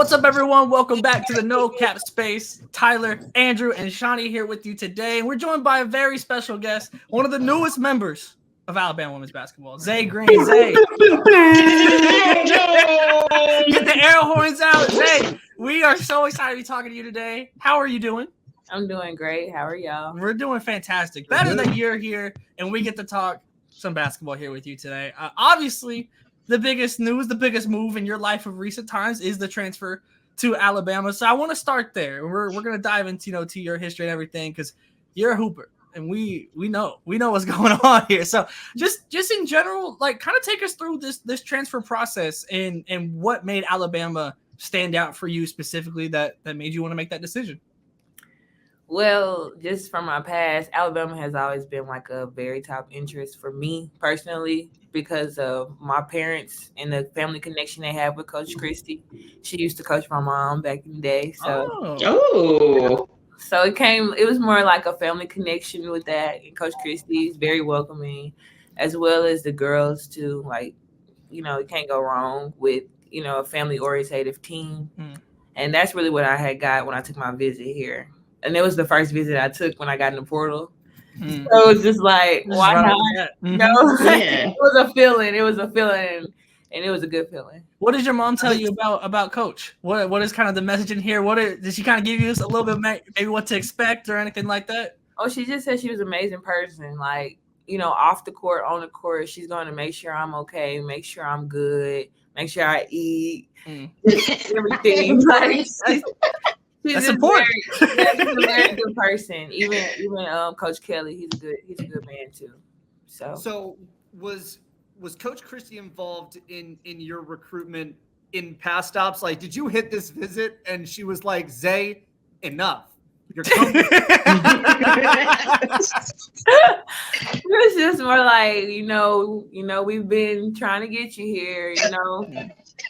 What's up, everyone? Welcome back to the No Cap Space. Tyler, Andrew, and Shawnee here with you today. And we're joined by a very special guest, one of the newest members of Alabama women's basketball, Zaay Green. Zaay. Get the air horns out. Zaay, we are so excited to be talking to you today. How are you doing? I'm doing great. How are y'all? We're doing fantastic. Better that you're here and we get to talk some basketball here with you today. Obviously, the biggest news, the biggest move in your life of recent times is the transfer to Alabama. So I want to start there. We're going to dive into, to your history and everything because you're a hooper and we know what's going on here. So just in general, like kind of take us through this transfer process and what made Alabama stand out for you specifically that made you want to make that decision. Well, just from my past, Alabama has always been like a very top interest for me personally because of my parents and the family connection they have with Coach Christie. She used to coach my mom back in the day. So, so it was more like a family connection with that. And Coach Christie is very welcoming, as well as the girls too. Like, you can't go wrong with, a family-orientated team. And that's really what I had got when I took my visit here. And it was the first visit I took when I got in the portal. So it was just like, why not? It was a feeling. It was a feeling, and it was a good feeling. What did your mom tell you about Coach? What is kind of the message in here? Did she kind of give you a little bit maybe what to expect or anything like that? Oh, she just said she was an amazing person. Like, off the court, on the court, she's going to make sure I'm okay, make sure I'm good, make sure I eat, everything. She's important. She's a very good person. Even Coach Kelly, he's a good man too. So was Coach Christie involved in your recruitment in past stops? Like, did you hit this visit and she was like, Zaay, enough? You're coming. It was just more like, we've been trying to get you here,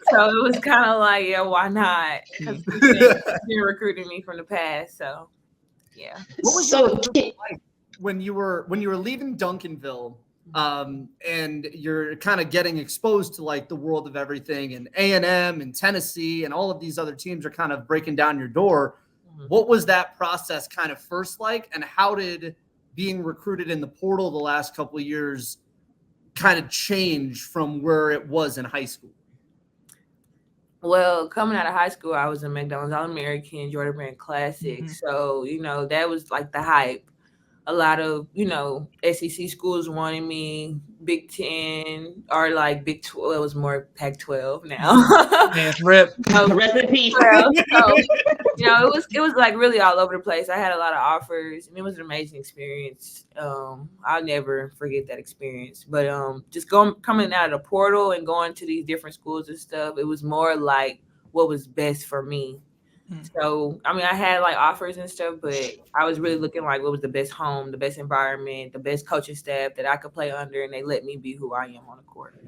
So it was kind of like, yeah, why not? Because he's been recruiting me from the past, so yeah. What was your like when you were leaving Duncanville, and you're kind of getting exposed to like the world of everything, and A&M and Tennessee and all of these other teams are kind of breaking down your door. What was that process kind of first like, and how did being recruited in the portal the last couple of years kind of change from where it was in high school? Well, coming out of high school, I was in McDonald's All-American, Jordan Brand Classic. So, that was like the hype. A lot of, SEC schools wanted me, Big 10, or like Big 12. It was more Pac-12 now. Man, rip. Rest in peace. So, it was like really all over the place. I had a lot of offers, and it was an amazing experience. I'll never forget that experience. But just coming out of the portal and going to these different schools and stuff, it was more like what was best for me. So, I had like offers and stuff, but I was really looking like what was the best home, the best environment, the best coaching staff that I could play under, and they let me be who I am on the court.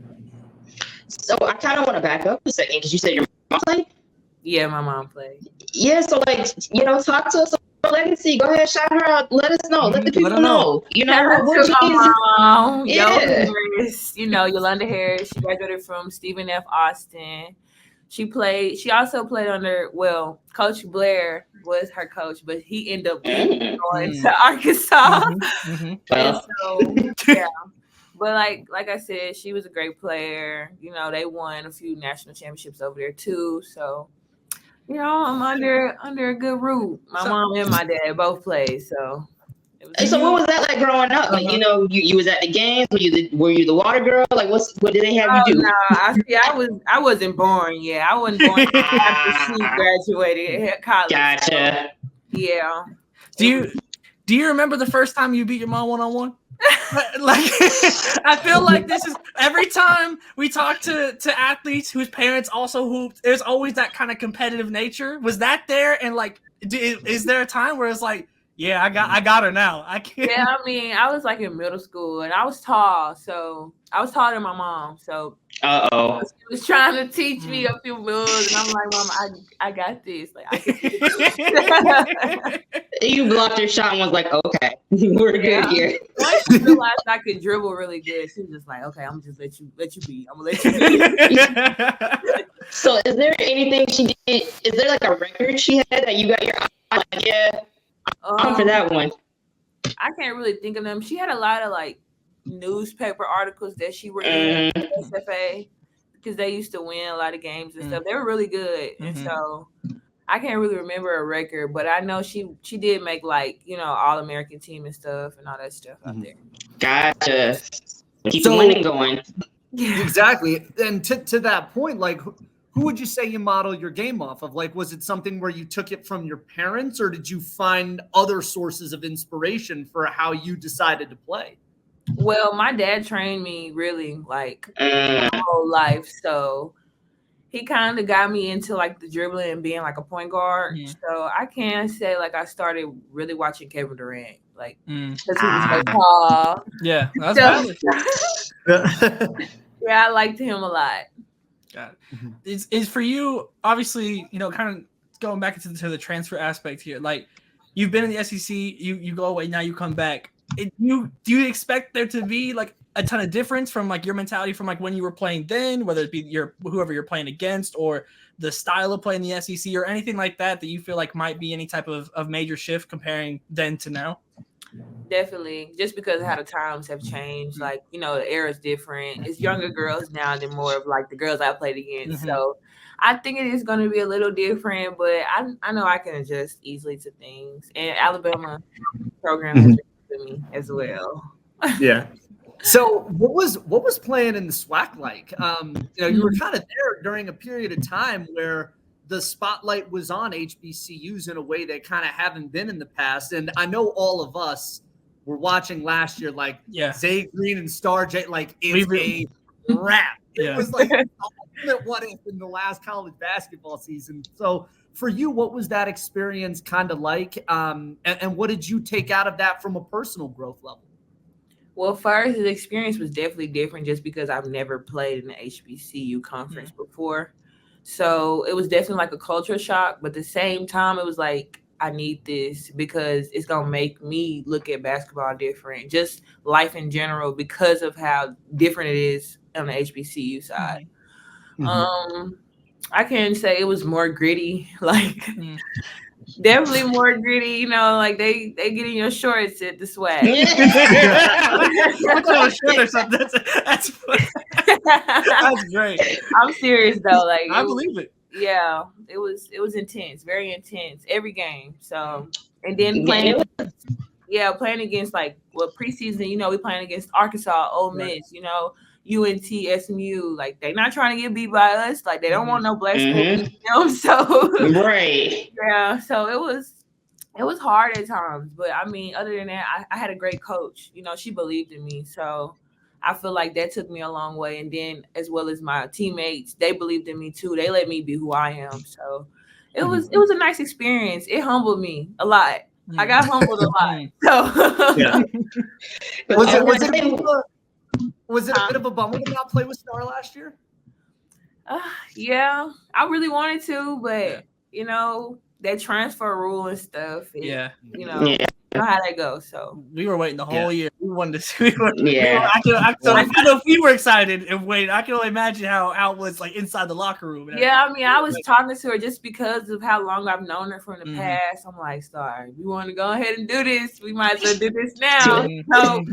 So I kind of want to back up a second because you said your mom played? Yeah, my mom played. Yeah, so like, talk to us about legacy. Go ahead, shout her out. Let us know. Let the people know. Mom, yeah. Yolanda Harris. She graduated from Stephen F. Austin. She also played under, Coach Blair was her coach, but he ended up going to Arkansas. And so, yeah. But like I said, she was a great player. They won a few national championships over there too. So, I'm under a good roof. My mom and my dad both played. So. So what was that like growing up? Like, you was at the games. Were you the water girl? Like, what did they have you do? No, I wasn't born. Yeah, I wasn't born after she graduated at college. Gotcha. So, yeah. Do you remember the first time you beat your mom one-on-one? Like, I feel like this is every time we talk to athletes whose parents also hooped, there's always that kind of competitive nature. Was that there? And like, is there a time where it's like, yeah, I got her now. I can't. Yeah, I was like in middle school and I was tall, so I was taller than my mom. So she was trying to teach me a few moves, and I'm like, Mom, I got this. Like, I can do this. You blocked your shot and was like, okay, we're good here. Once she realized I could dribble really good, she was just like, okay, I'm just let you be. I'm gonna let you be. So is there anything she did? Is there like a record she had that you got your eye on? Like, yeah, I'm for that one. I can't really think of them. She had a lot of like newspaper articles that she were in SFA because they used to win a lot of games and stuff. They were really good, and so I can't really remember a record, but I know she did make like All-American team and stuff and all that stuff out there. Gotcha. Keep the winning going. Yeah. Exactly. And to that point, like, who would you say you model your game off of? Like, was it something where you took it from your parents, or did you find other sources of inspiration for how you decided to play? Well, my dad trained me really like my whole life, so he kind of got me into like the dribbling and being like a point guard. So I can say like I started really watching Kevin Durant, like because he was so tall. Yeah, that's valid. Yeah, I liked him a lot. Got it. Is for you, obviously, kind of going back into the transfer aspect here. Like, you've been in the SEC, you go away, now you come back. Do you expect there to be like a ton of difference from like your mentality from like when you were playing then, whether it be whoever you're playing against, or the style of playing the SEC, or anything like that you feel like might be any type of major shift comparing then to now? Definitely, just because of how the times have changed. Like, the era is different. It's younger girls now than more of like the girls I played against. So I think it is going to be a little different, but I know I can adjust easily to things. And Alabama program has been good to me as well. Yeah. So what was playing in the SWAC like? You were kind of there during a period of time where the spotlight was on HBCUs in a way they kind of haven't been in the past. And I know all of us were watching last year, like Zaay Green and Star J, like it's a wrap. It was like what if in the last college basketball season. So for you, what was that experience kind of like? And what did you take out of that from a personal growth level? Well, first, the experience was definitely different just because I've never played in the HBCU conference before. So it was definitely like a culture shock. But at the same time, it was like, I need this because it's going to make me look at basketball different. Just life in general because of how different it is on the HBCU side. I can say it was more gritty, like definitely more gritty, like they get in your shorts at the SWAC. That's great. I'm serious though. Like I believe it. Yeah, it was intense, very intense every game. So and then playing against like preseason, we playing against Arkansas, Ole Miss, UNT, SMU, like they're not trying to get beat by us. Like they don't want no black school, So yeah, so it was hard at times. But I mean, other than that, I had a great coach. She believed in me, so I feel like that took me a long way. And then as well as my teammates, they believed in me too. They let me be who I am. So it was a nice experience. It humbled me a lot. I got humbled a lot. So yeah. Was it a bit of a bummer to not play with Star last year? Yeah, I really wanted to, but that transfer rule and stuff. You know how that goes. So we were waiting the whole year. We wanted to see. I know if we were excited and waiting. I can only imagine how Al was like inside the locker room. Yeah, I mean, I was talking to her just because of how long I've known her from the past. I'm like, sorry, we want to go ahead and do this. We might as well do this now. So,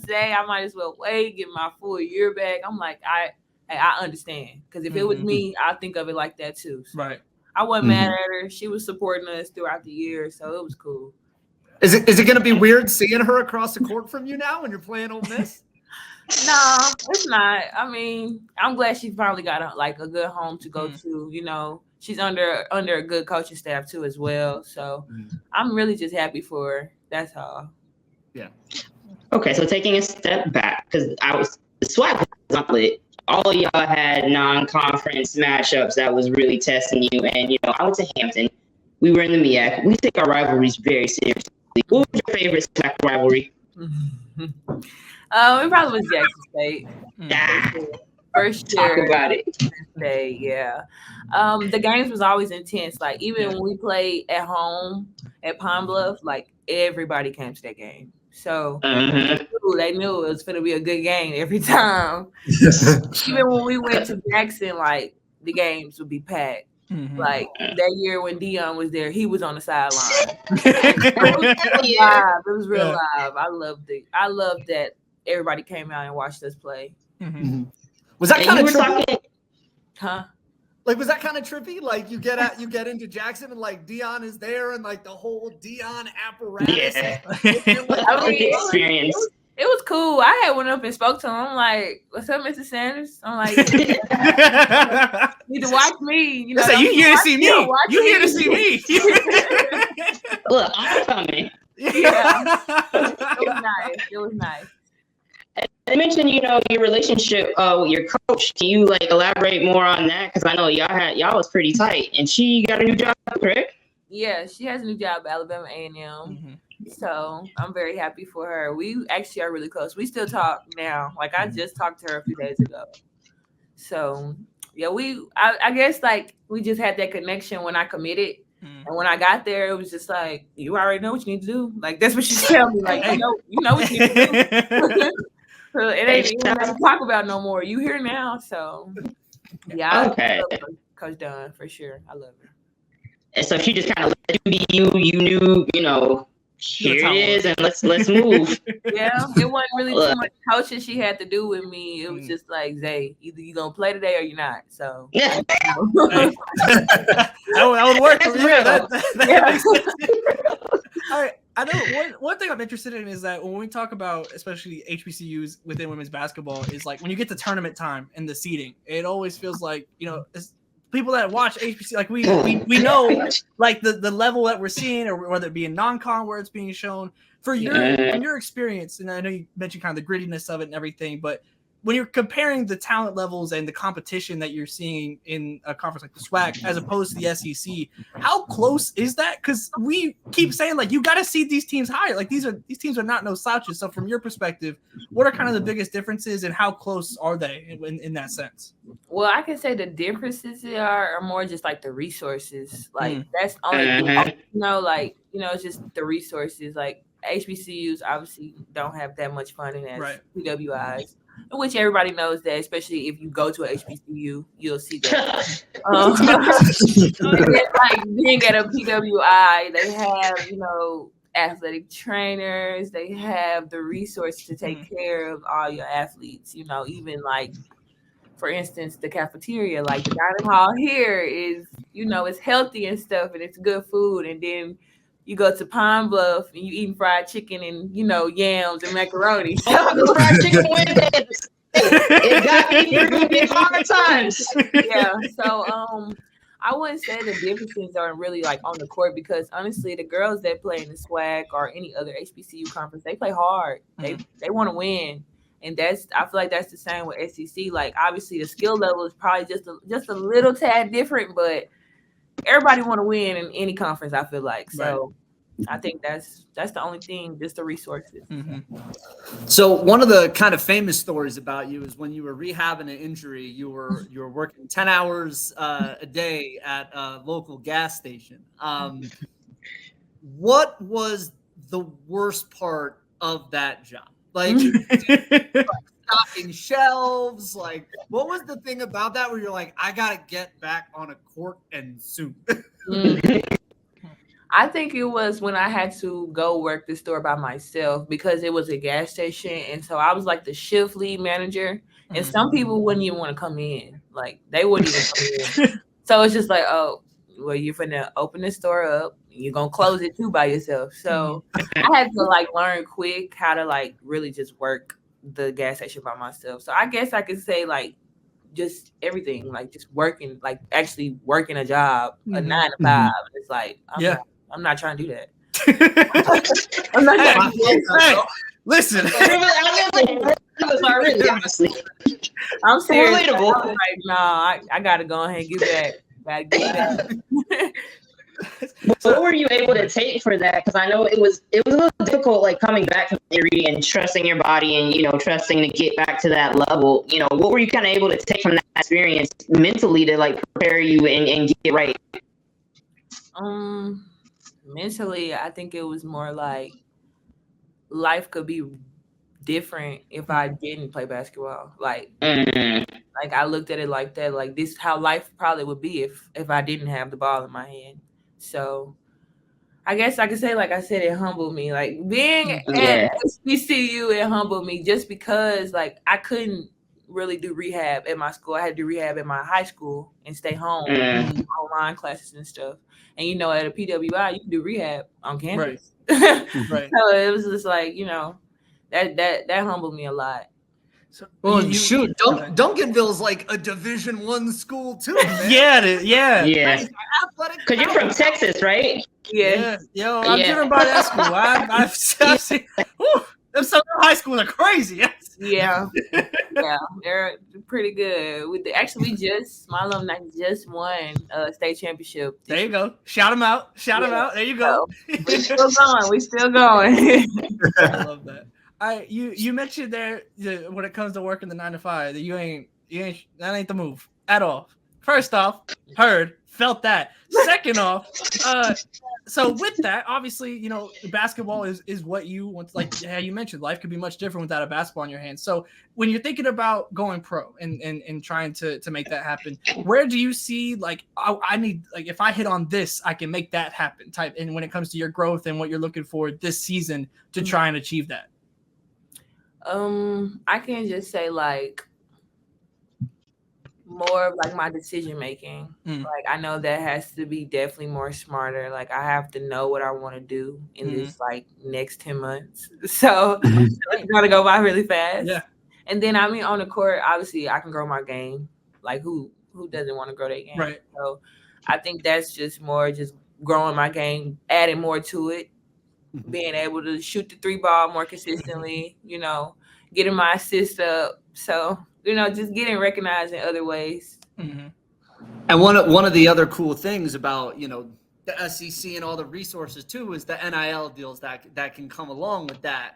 Zaay, I might as well wait, get my full year back. I'm like, I understand, because if it was me, I think of it like that too. So. Right. I wasn't mad at her. She was supporting us throughout the year, so it was cool. Is it going to be weird seeing her across the court from you now when you're playing Ole Miss? No, it's not. I mean, I'm glad she finally got a good home to go to. She's under a good coaching staff too as well. So I'm really just happy for her. That's all. Yeah. Okay, so taking a step back, because the SWAC was not lit. All of y'all had non-conference matchups that was really testing you. And, I went to Hampton. We were in the MEAC. We take our rivalries very seriously. What was your favorite SWAC rivalry? It probably was Jackson State. First Talk year. about it. Day, yeah. The games was always intense. Like even when we played at home at Pine Bluff, like everybody came to that game. So they knew it was gonna be a good game every time. Even when we went to Jackson, like the games would be packed. Like that year when Dion was there, he was on the sideline. It was live. It was real live. I loved it. I loved that everybody came out and watched us play. Was that kind of trippy? Huh? Like, was that kind of trippy? Like, you get into Jackson and like Dion is there and like the whole Dion apparatus. Yeah. Experience. It was cool. I had went up and spoke to him. I'm like, "What's up, Mr. Sanders?" I'm like, "You need to watch me." You know, you here to see me. You here to see me. Look, I'm coming. Yeah, it was nice. I mentioned, your relationship with your coach. Can you like elaborate more on that? Because I know y'all was pretty tight, and she got a new job, correct? Yeah, she has a new job at Alabama A&M. So I'm very happy for her. We actually are really close. We still talk now. Like I just talked to her a few days ago. So yeah, I guess like we just had that connection when I committed. And when I got there, it was just like, you already know what you need to do. Like that's what she told me. Like, you know what you need to do. So it ain't even to talk about no more. You here now. So yeah, I love Coach Dunn for sure. I love her. And so she just kind of let you be you. You knew, here it is, and let's move. Yeah, it wasn't really too much coaching she had to do with me. It was just like, Zay, either you gonna play today or you're not. So that would work. All right. I know one thing I'm interested in is that when we talk about especially HBCUs within women's basketball is like when you get to tournament time and the seeding, it always feels like, it's people that watch HBCU, like we know like the level that we're seeing, or whether it be in non-con where it's being shown for your experience. And I know you mentioned kind of the grittiness of it and everything, but when you're comparing the talent levels and the competition that you're seeing in a conference like the SWAC as opposed to the SEC, how close is that? Because we keep saying like you got to see these teams higher. Like these teams are not no slouches. So from your perspective, what are kind of the biggest differences and how close are they in that sense? Well, I can say the differences are more just like the resources. Like that's only it's just the resources. Like HBCUs obviously don't have that much funding as PWIs. Which everybody knows that, especially if you go to a HBCU, you'll see that. Like being at a PWI, they have, athletic trainers. They have the resources to take care of all your athletes. Even like, for instance, the cafeteria, like the dining hall here is, it's healthy and stuff, and it's good food. And then you go to Pine Bluff and you eating fried chicken and yams and macaroni. The fried chicken Wednesdays. It got me through hard times. Yeah. So I wouldn't say the differences are really like on the court, because honestly, the girls that play in the SWAC or any other HBCU conference, they play hard. They want to win. And I feel like that's the same with SEC. Like obviously the skill level is probably just a little tad different, but everybody want to win in any conference, I feel like. So I think that's the only thing, just the resources. So one of the kind of famous stories about you is when you were rehabbing an injury, you were working 10 hours a day at a local gas station. What was the worst part of that job? Like stocking shelves, like what was the thing about that where you're like, I gotta get back on a court and soon? I think it was when I had to go work the store by myself, because it was a gas station, and so I was like the shift lead manager, and some people wouldn't even want to come in, like they wouldn't even come in. So it's just like, oh, well, you're finna open the store up, you're gonna close it too by yourself. So I had to like learn quick how to like really just work the gas station by myself. So I guess I could say like just everything, like just working, like actually working a job, a 9 to 5. It's like I'm not trying to do that. I'm not trying to do that. Listen, I'm serious. I'm like, no, I gotta go ahead and get back. What were you able to take for that? Because I know it was a little difficult, like coming back from injury and trusting your body and trusting to get back to that level. What were you kind of able to take from that experience mentally to like prepare you and get right? Mentally, I think it was more like life could be different if I didn't play basketball. Like I looked at it like that. Like this, how life probably would be if I didn't have the ball in my hand. So I guess I could say, like I said, it humbled me. Like being at HBCU, it humbled me just because like I couldn't really do rehab at my school. I had to do rehab at my high school and stay home, do online classes and stuff. And at a PWI, you can do rehab on campus. Right. So it was just like that humbled me a lot. So, shoot, Duncanville's like a Division I school too, man. Yeah. Because you're from Texas, right? Yeah. Yo, I'm driven by that school. I've seen. Them Southern high schools are crazy. Yeah, they're pretty good. My alumni just won a state championship. There you go. Shout them out. There you go. We're still going. I love that. You mentioned there when it comes to working the 9 to 5 that you ain't that ain't the move at all. First off, felt that. Second off, so with that, obviously, basketball is what you want. Like you mentioned, life could be much different without a basketball in your hands. So when you're thinking about going pro and trying to make that happen, where do you see like I need, like if I hit on this, I can make that happen type? And when it comes to your growth and what you're looking for this season to try and achieve that. I can just say like more of like my decision making. Like I know that has to be definitely more smarter. Like I have to know what I want to do in this like next 10 months. So it's gonna go by really fast. Yeah. And then on the court, obviously I can grow my game. Like who doesn't want to grow their game? Right. So I think that's just more just growing my game, adding more to it, being able to shoot the 3 ball more consistently, getting my assist up. So just getting recognized in other ways. And one of the other cool things about, the SEC and all the resources too is the NIL deals that can come along with that.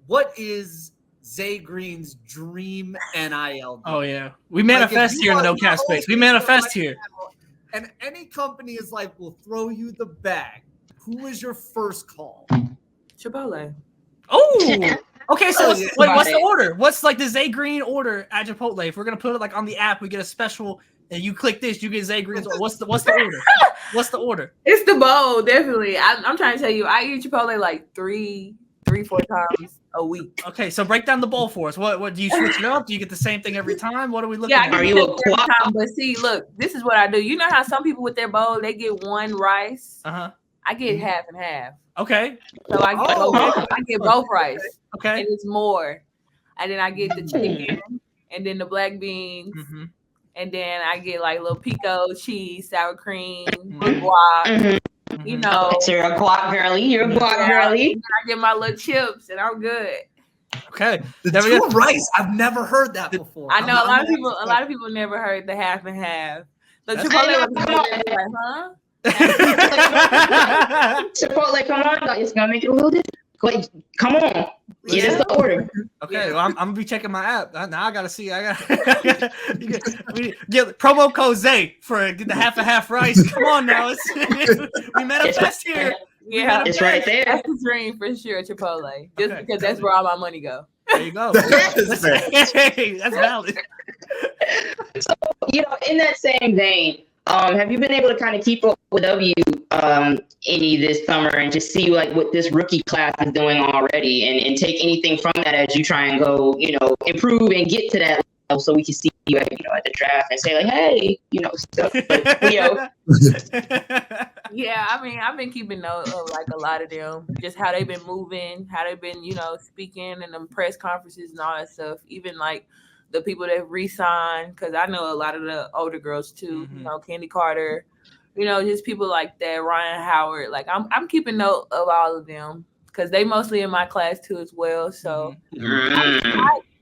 What is Zaay Green's dream NIL deal? Oh yeah. We manifest here in the no cap space. We manifest here. And any company is like, we'll throw you the bag. Who is your first call? Chipotle. Oh, okay. So what's the order? What's like the Zaay Green order at Chipotle? If we're gonna put it like on the app, we get a special, and you click this, you get Zaay Green's. What's the order? What's the order? It's the bowl, definitely. I'm trying to tell you, I eat Chipotle like 3-4 times a week. Okay, so break down the bowl for us. What do you switch it up? Do you get the same thing every time? What are we looking at? Are you a quad? But see, look, this is what I do. You know how some people with their bowl they get one rice. I get half and half. Okay. So I get both rice. Okay. And it's more. And then I get the chicken and then the black beans. And then I get like little pico, cheese, sour cream, guac. So you're a guac girly. I get my little chips and I'm good. Okay. The two rice. I've never heard that before. I know a lot of people never heard the half and half. The Chipotle was like, huh? Chipotle, come on, it's gonna make it a little different. Come on, get us the order. Okay, well, I'm gonna be checking my app now. I gotta see. Get promo code Zaay for the half and half rice. Come on now, we manifest here. Yeah, it's right there. That's the dream for sure, Chipotle. Just because that's where all my money go. There you go. That's valid. So in that same vein. Have you been able to kind of keep up with any this summer and just see like what this rookie class is doing already and take anything from that as you try and go, improve and get to that level so we can see you at the draft and say like, hey, stuff. Yeah, I've been keeping note of like a lot of them, just how they've been moving, how they've been, speaking in them press conferences and all that stuff. Even like the people that re-signed, because I know a lot of the older girls too, Candy Carter, just people like that, Ryan Howard. Like I'm keeping note of all of them because they mostly in my class too as well. So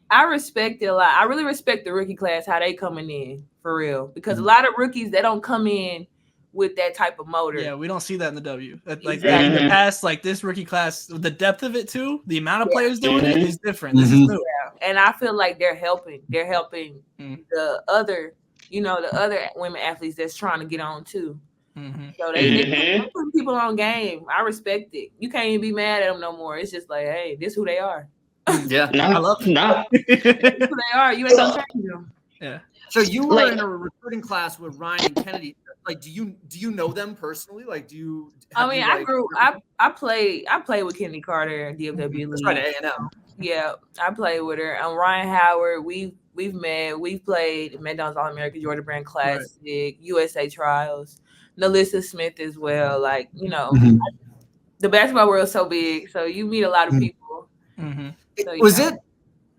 I respect it a lot. I really respect the rookie class, how they coming in for real. Because a lot of rookies, they don't come in with that type of motor. Yeah, we don't see that in the W. Like Exactly. in the past, like this rookie class, the depth of it too, the amount of players doing it is different. This is new. Yeah. And I feel like they're helping. They're helping the other, the other women athletes that's trying to get on too. So they put people on game. I respect it. You can't even be mad at them no more. It's just like, hey, this is who they are. Yeah, I love it. This is who they are. You ain't gonna change them. Yeah. So you were in a recruiting class with Ryan and Kennedy. Like, do you know them personally? Like, do you? I played with Kennedy Carter and DFW League. That's right, A&M. Yeah, I played with her. Ryan Howard. We've met. We've played McDonald's All American, Georgia Brand Classic, USA Trials. Nalissa Smith as well. Like, the basketball world is so big, so you meet a lot of people. So,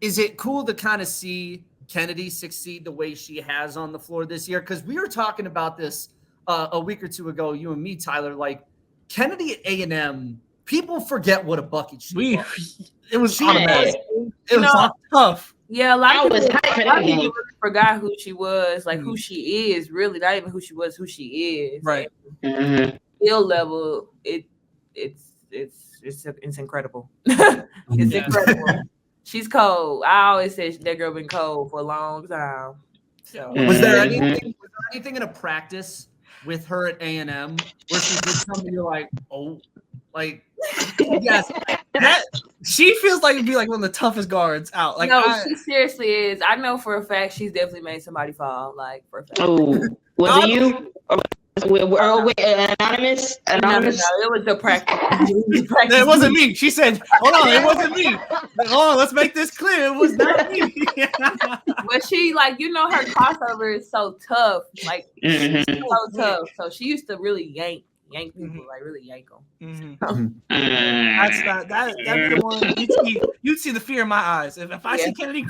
is it cool to kind of see Kennedy succeed the way she has on the floor this year? Because we were talking about this a week or two ago, you and me, Tyler. Like, Kennedy at A&M, people forget what a bucket she was. It was automatic. It was tough. Yeah, a lot of people forgot who she was, like who she is, really, not even who she was, who she is. Right. Skill level, it's incredible. It's incredible. She's cold. I always say that girl been cold for a long time. So. Was there anything in a practice with her at A&M where she did something you're like, oh, like, yes, that she feels like it'd be like one of the toughest guards out. Like, she seriously is. I know for a fact she's definitely made somebody fall. Like, for a fact. Oh, was it you? Anonymous? No, it was the practice. It wasn't me. She said, hold on, it wasn't me. Hold on, let's make this clear. It was not me. But she, like, her crossover is so tough. Like, so tough. So she used to really yank people, like really yank them. That's not that'd be the one. You'd see the fear in my eyes. If I see Kennedy,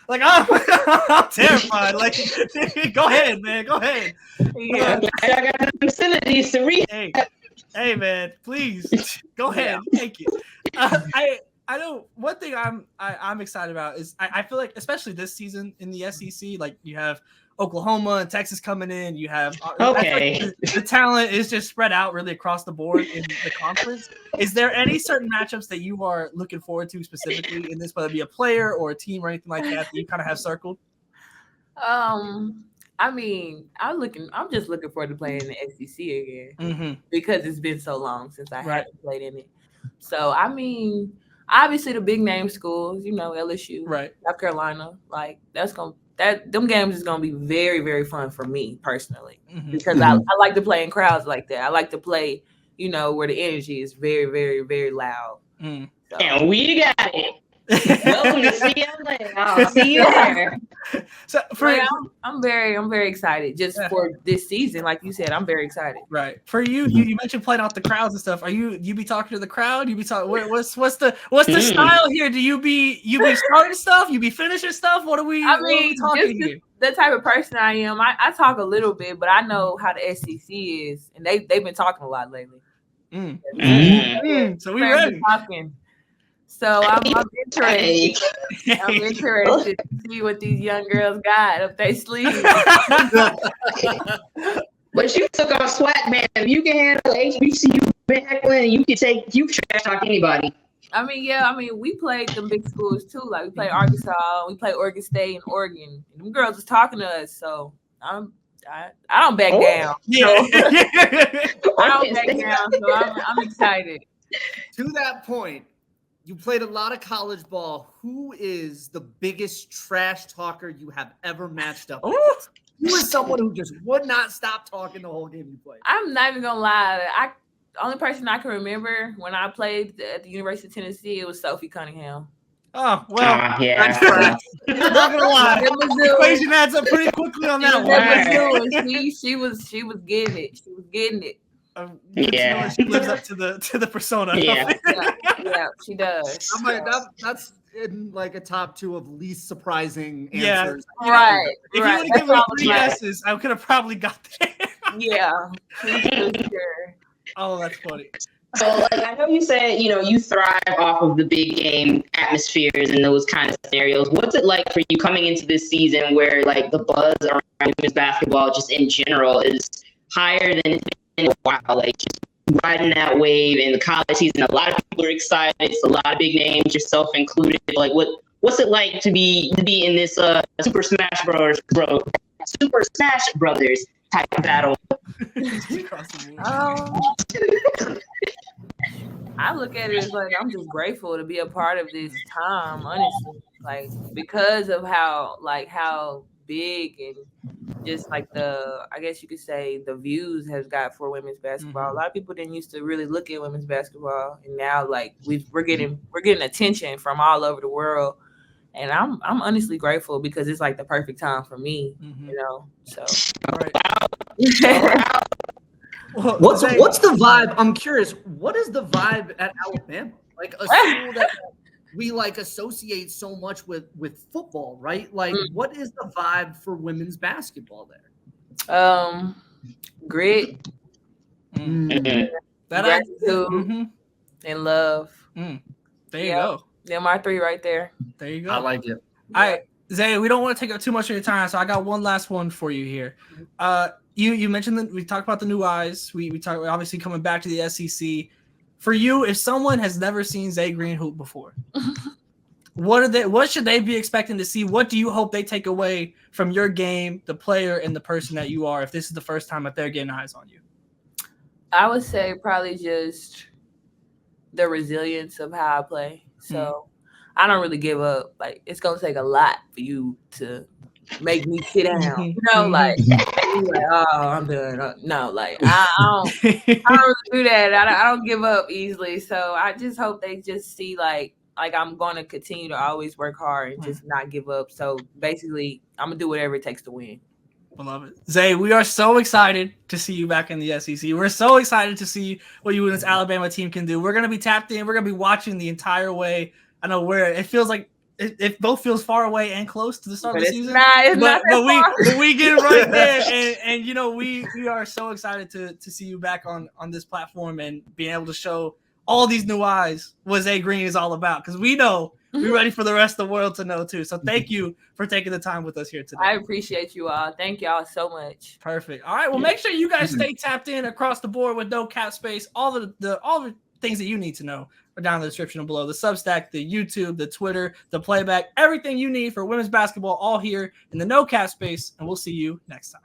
like I'm terrified. Like, go ahead, man. Go ahead. Yeah. I got the facilities to read. Hey, man, please go ahead. Thank you. I know one thing I'm excited about is I feel like, especially this season in the SEC, like you have Oklahoma and Texas coming in. You have the talent is just spread out really across the board in the conference. Is there any certain matchups that you are looking forward to specifically in this, whether it be a player or a team or anything like that you kind of have circled? I mean, I'm just looking forward to playing in the SEC again because it's been so long since I haven't played in it. So, I mean, obviously the big name schools, LSU, South Carolina, like them games is gonna be very, very fun for me personally because I like to play in crowds like that. I like to play, where the energy is very, very, very loud. So. And we got it. Welcome to CLA. I'll see you there. So I'm very excited just for this season. Like you said, I'm very excited. Right. For you mentioned playing out the crowds and stuff. Are you be talking to the crowd? You be talking what's the style here? Do you be starting stuff? You be finishing stuff? What are we talking here? The type of person I am, I talk a little bit, but I know how the SEC is, and they've been talking a lot lately. So we ready. Talking. So I'm interested. I'm interested to see what these young girls got up their sleeves. But you took off swag, man. If you can handle HBCU backland, you trash talk anybody. I mean, we played them big schools too. Like we played Arkansas, we played Oregon State and Oregon. And them girls was talking to us, so I don't back down. Yeah. I don't back down, so I'm excited. To that point, you played a lot of college ball. Who is the biggest trash talker you have ever matched up with? Who is someone who just would not stop talking the whole game you played? I'm not even gonna lie. The only person I can remember when I played at the University of Tennessee, it was Sophie Cunningham. Oh, well, yeah. I'm not gonna lie. The equation adds up pretty quickly on that one. She was getting it. She was getting it. She lives up to the persona. Yeah, she does. I'm like, that's in like a top 2 of least surprising answers. Yeah, right. If you would have given me 3 guesses, I could have probably got there. Yeah, sure. Oh, that's funny. So, like, I know you said, you thrive off of the big game atmospheres and those kind of scenarios. What's it like for you coming into this season where, like, the buzz around women's basketball just in general is higher than it's been in a while. Like just riding that wave in the college season. A lot of people are excited. It's a lot of big names, yourself included. Like what's it like to be in this Super Smash Brothers type of battle? I look at it as like I'm just grateful to be a part of this time, honestly. Like because of how big and just like I guess you could say the views has got for women's basketball. Mm-hmm. A lot of people didn't used to really look at women's basketball, and now like we're getting attention from all over the world. And I'm honestly grateful because it's like the perfect time for me, mm-hmm. you know. So What's the vibe? I'm curious. What is the vibe at Alabama? Like a school that we like associate so much with football, right? Like, what is the vibe for women's basketball there? Grit, gratitude, and love. There you go. They're my three right there. There you go. I like it. All right, Zay, we don't want to take up too much of your time, so I got one last one for you here. You mentioned that we talked about the new eyes. We talked obviously coming back to the SEC. For you, if someone has never seen Zaay Green hoop before, what should they be expecting to see? What do you hope they take away from your game, the player, and the person that you are, if this is the first time that they're getting eyes on you? I would say probably just the resilience of how I play. So I don't really give up. Like it's gonna take a lot for you to make me sit down. You know, like oh, I'm done. No, like I don't really do that. I don't give up easily. So I just hope they just see like I'm gonna continue to always work hard and just not give up. So basically, I'm gonna do whatever it takes to win. I love it. Zay, we are so excited to see you back in the SEC. We're so excited to see what you and this Alabama team can do. We're going to be tapped in. We're going to be watching the entire way. I know where it feels like it both feels far away and close to the start of the season. But we get right there. And you know, we are so excited to see you back on this platform and being able to show all these new eyes what Zaay Green is all about. Because we know we're ready for the rest of the world to know too. So thank you for taking the time with us here today. I appreciate you all. Thank y'all so much. Perfect. All right. Well, make sure you guys stay tapped in across the board with no cap space. All the things that you need to know are down in the description below. The Substack, the YouTube, the Twitter, the playback, everything you need for women's basketball, all here in the no cap space. And we'll see you next time.